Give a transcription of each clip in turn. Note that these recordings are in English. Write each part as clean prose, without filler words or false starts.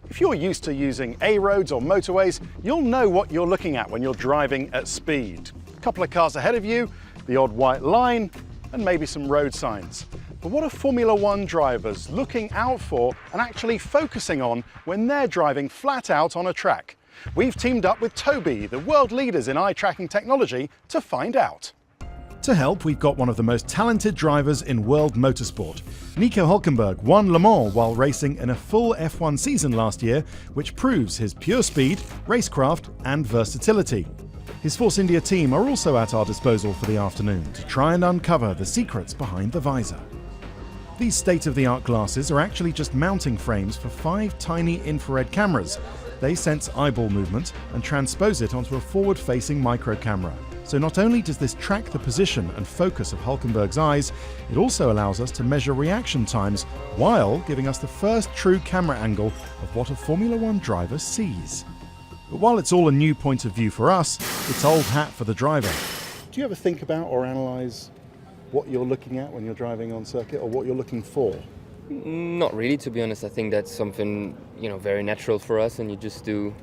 If you're used to using A roads or motorways, you'll know what you're looking at when you're driving at speed. A couple of cars ahead of you, the odd white line, and maybe some road signs. But what are Formula One drivers looking out for and actually focusing on when they're driving flat out on a track? We've teamed up with Tobii, the world leaders in eye tracking technology, to find out. To help, we've got one of the most talented drivers in world motorsport. Nico Hülkenberg won Le Mans while racing in a full F1 season last year, which proves his pure speed, racecraft and versatility. His Force India team are also at our disposal for the afternoon to try and uncover the secrets behind the visor. These state-of-the-art glasses are actually just mounting frames for 5 tiny infrared cameras. They sense eyeball movement and transpose it onto a forward-facing micro camera. So not only does this track the position and focus of Hülkenberg's eyes, it also allows us to measure reaction times while giving us the first true camera angle of what a Formula One driver sees. But while it's all a new point of view for us, it's old hat for the driver. Do you ever think about or analyse what you're looking at when you're driving on circuit, or what you're looking for? Not really, to be honest. I think that's something, very natural for us, and you just do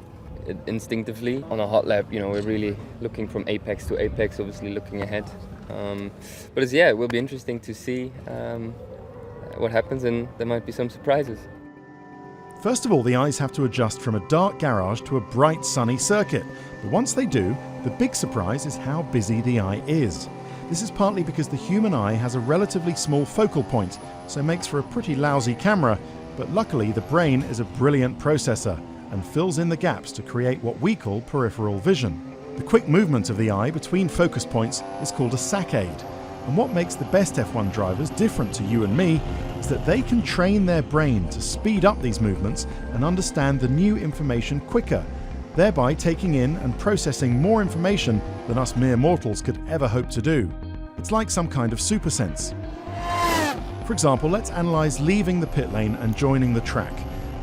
it instinctively. On a hot lap, we're really looking from apex to apex, obviously looking ahead. But it will be interesting to see what happens, and there might be some surprises. First of all, the eyes have to adjust from a dark garage to a bright sunny circuit. But once they do, the big surprise is how busy the eye is. This is partly because the human eye has a relatively small focal point, so makes for a pretty lousy camera, but luckily the brain is a brilliant processor and fills in the gaps to create what we call peripheral vision. The quick movement of the eye between focus points is called a saccade. And what makes the best F1 drivers different to you and me is that they can train their brain to speed up these movements and understand the new information quicker, thereby taking in and processing more information than us mere mortals could ever hope to do. It's like some kind of super sense. For example, let's analyse leaving the pit lane and joining the track.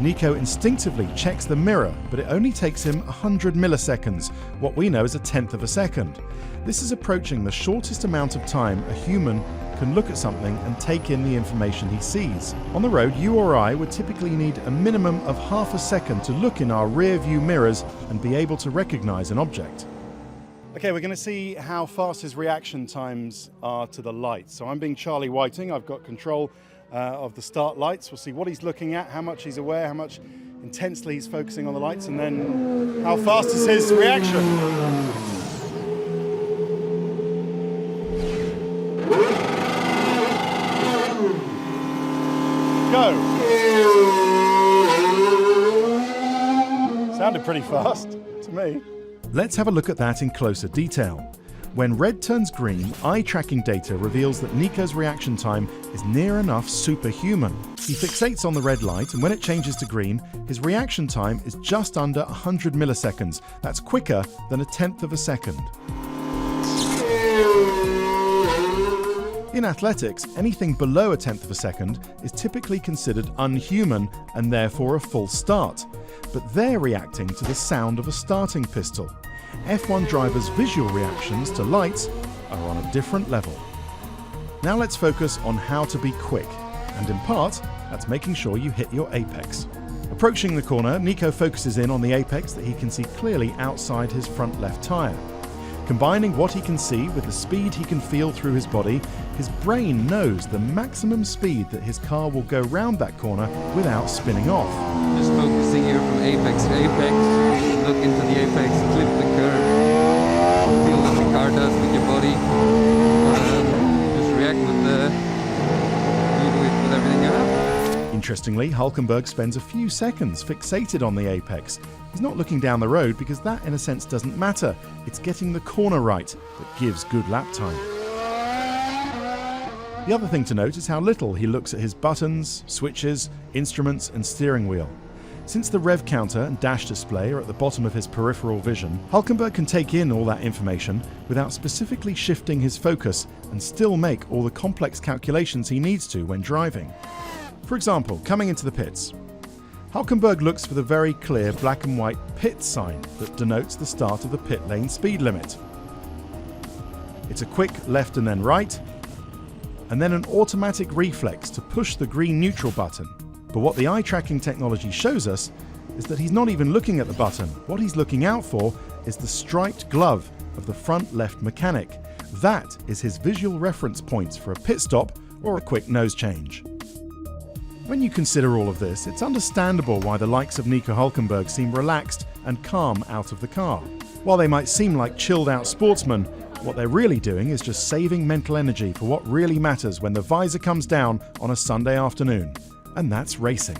Nico instinctively checks the mirror, but it only takes him 100 milliseconds, what we know as a tenth of a second. This is approaching the shortest amount of time a human can look at something and take in the information he sees. On the road, you or I would typically need a minimum of half a second to look in our rear view mirrors and be able to recognise an object. Okay, we're going to see how fast his reaction times are to the lights. So I'm being Charlie Whiting, I've got control of the start lights. We'll see what he's looking at, how much he's aware, how much intensely he's focusing on the lights, and then how fast is his reaction. Go! Sounded pretty fast to me. Let's have a look at that in closer detail. When red turns green, eye tracking data reveals that Nico's reaction time is near enough superhuman. He fixates on the red light, and when it changes to green, his reaction time is just under 100 milliseconds. That's quicker than a tenth of a second. In athletics, anything below a tenth of a second is typically considered unhuman and therefore a false start. But they're reacting to the sound of a starting pistol. F1 drivers' visual reactions to lights are on a different level. Now let's focus on how to be quick, and in part, that's making sure you hit your apex. Approaching the corner, Nico focuses in on the apex that he can see clearly outside his front left tyre. Combining what he can see with the speed he can feel through his body, his brain knows the maximum speed that his car will go round that corner without spinning off. Just focusing here from apex to apex, look into the apex, clip the curve, feel what the car does with your body, just react with everything you have. Interestingly, Hülkenberg spends a few seconds fixated on the apex. He's not looking down the road because that in a sense doesn't matter. It's getting the corner right that gives good lap time. The other thing to note is how little he looks at his buttons, switches, instruments and steering wheel. Since the rev counter and dash display are at the bottom of his peripheral vision, Hülkenberg can take in all that information without specifically shifting his focus and still make all the complex calculations he needs to when driving. For example, coming into the pits, Hülkenberg looks for the very clear black and white pit sign that denotes the start of the pit lane speed limit. It's a quick left and then right, and then an automatic reflex to push the green neutral button. But what the eye tracking technology shows us is that he's not even looking at the button. What he's looking out for is the striped glove of the front left mechanic. That is his visual reference points for a pit stop or a quick nose change. When you consider all of this, it's understandable why the likes of Nico Hülkenberg seem relaxed and calm out of the car. While they might seem like chilled out sportsmen, what they're really doing is just saving mental energy for what really matters when the visor comes down on a Sunday afternoon, and that's racing.